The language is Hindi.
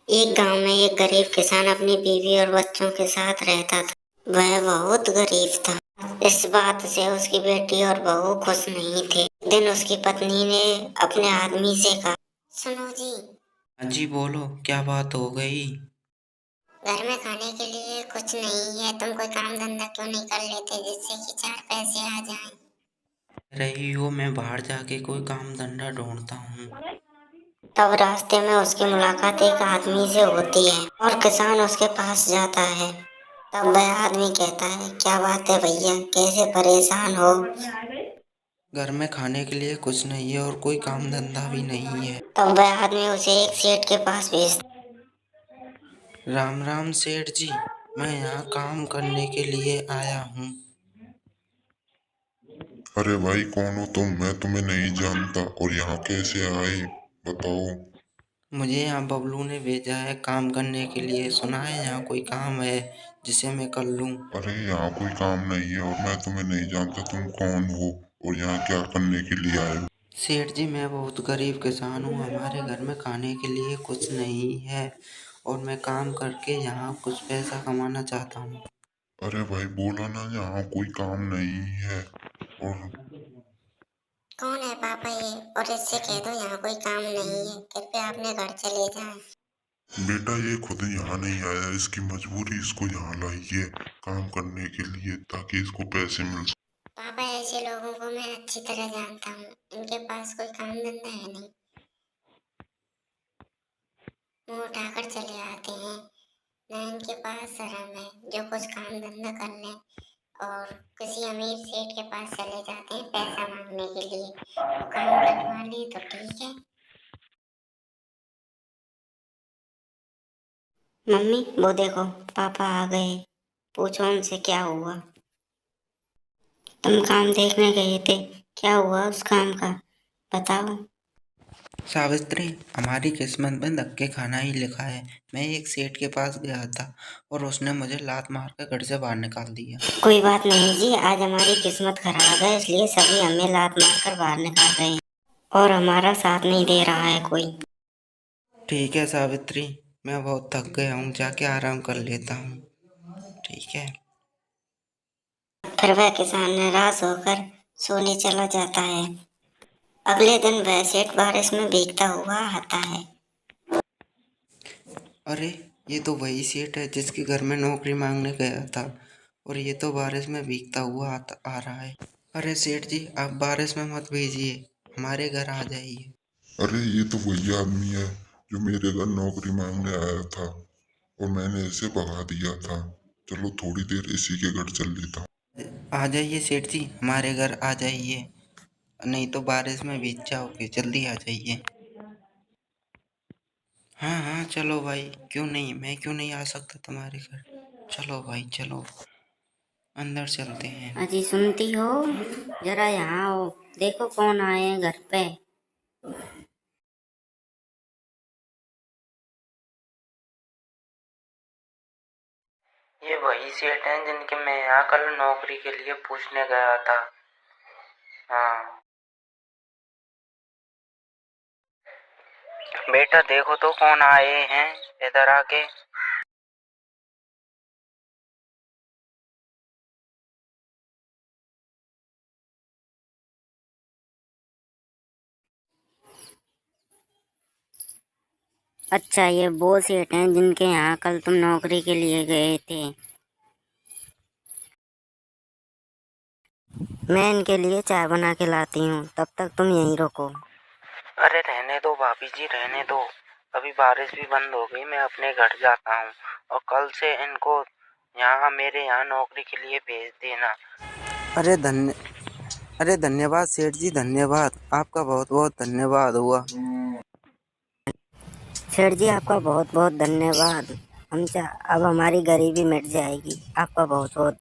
एक गांव में एक गरीब किसान अपनी बीवी और बच्चों के साथ रहता था। वह बहुत गरीब था। इस बात से उसकी बेटी और बहू खुश नहीं थे। एक दिन उसकी पत्नी ने अपने आदमी से कहा, सुनो जी, हाँ जी, बोलो क्या बात हो गई। घर में खाने के लिए कुछ नहीं है, तुम कोई काम धंधा क्यों नहीं कर लेते जिससे कि चार पैसे आ जाएं। रही हो, मैं बाहर जाके कोई काम धंधा ढूंढता हूँ। तब रास्ते में उसकी मुलाकात एक आदमी से होती है और किसान उसके पास जाता है। तब वह आदमी कहता है, क्या बात है भैया, कैसे परेशान हो। घर में खाने के लिए कुछ नहीं है और कोई काम धंधा भी नहीं है। तब वह आदमी उसे एक सेठ के पास भेजता। राम राम सेठ जी, मैं यहाँ काम करने के लिए आया हूँ। अरे भाई कौन हो तुम? मैं तुम्हें नहीं जानता और यहाँ कैसे आए बताओ। मुझे यहाँ बबलू ने भेजा है काम करने के लिए। सुना है यहाँ कोई काम है जिसे मैं कर लूँ। अरे यहाँ कोई काम नहीं है और मैं तुम्हें नहीं जानता, तुम कौन हो और यहाँ क्या करने के लिए आए हो? सेठ जी, मैं बहुत गरीब किसान हूँ। हमारे घर में खाने के लिए कुछ नहीं है और मैं काम करके यहाँ कुछ पैसा कमाना चाहता हूँ। अरे भाई बोला ना यहाँ कोई काम नहीं है। और कौन है पापा ये, और इससे कह दो यहाँ कोई काम नहीं है, कृपया अपने घर चले जाएं। बेटा ये खुद यहाँ नहीं आया, इसकी मजबूरी इसको यहाँ लाई है काम करने के लिए ताकि इसको पैसे मिल सके। पापा ऐसे लोगों को मैं अच्छी तरह जानता हूँ, इनके पास कोई काम धंधा है नहीं, मुंह उठाकर चले आते हैं। न इनके पास शर्म है जो कुछ काम धंधा कर लें, और किसी अमीर सेठ के पास चले जाते हैं पैसा मांगने के लिए, वो काम करवा लें तो ठीक है। मम्मी वो देखो, पापा आ गए, पूछो उनसे क्या हुआ। तुम काम देखने गए थे, क्या हुआ उस काम का, बताओ। सावित्री, हमारी किस्मत में धक्के खाना ही लिखा है। मैं एक सेठ के पास गया था और उसने मुझे लात मार कर घर से बाहर निकाल दिया। कोई बात नहीं जी, आज हमारी किस्मत खराब है इसलिए सभी हमें लात मार कर बाहर निकाल रहे हैं और हमारा साथ नहीं दे रहा है कोई। ठीक है सावित्री, मैं बहुत थक गया हूँ, जाके आराम कर लेता हूँ। ठीक है। फिर वह किसान निराश होकर सोने चला जाता है। अगले दिन वह सेठ बारिश में भीगता हुआ आता है। अरे, ये तो वही सेठ है जिसके घर में नौकरी मांगने गया था और ये तो बारिश में भीगता हुआ आ रहा है। अरे सेठ जी, आप बारिश में मत भीजिए, हमारे घर आ जाइए। अरे ये तो वही आदमी है जो मेरे घर नौकरी मांगने आया था और मैंने इसे भगा दिया था। चलो थोड़ी देर इसी के घर चल लेता हूँ। आ जाइए सेठ जी, हमारे घर आ जाइए, नहीं तो बारिश में भीग जाओगे। जल्दी आ जाइए। हाँ हाँ चलो भाई, क्यों नहीं, मैं क्यों नहीं आ सकता तुम्हारे घर। चलो भाई चलो, अंदर चलते हैं। अजी सुनती हो, जरा यहाँ आओ, देखो कौन आए हैं घर पे। ये वही सेठ हैं जिनके मैं यहाँ कल नौकरी के लिए पूछने गया था। हाँ बेटा, देखो तो कौन आए हैं इधर आके। अच्छा, ये वो सेठ हैं जिनके यहाँ कल तुम नौकरी के लिए गए थे। मैं इनके लिए चाय बना के लाती हूँ, तब तक तुम यहीं रुको। अरे रहने दो भाभी जी, रहने दो। अभी बारिश भी बंद हो गई, मैं अपने घर जाता हूँ और कल से इनको यहाँ मेरे यहाँ नौकरी के लिए भेज देना। अरे अरे धन्यवाद सेठ जी, धन्यवाद, आपका बहुत बहुत धन्यवाद हुआ। सेठ जी आपका बहुत बहुत धन्यवाद। अब हमारी गरीबी मिट जाएगी, आपका बहुत बहुत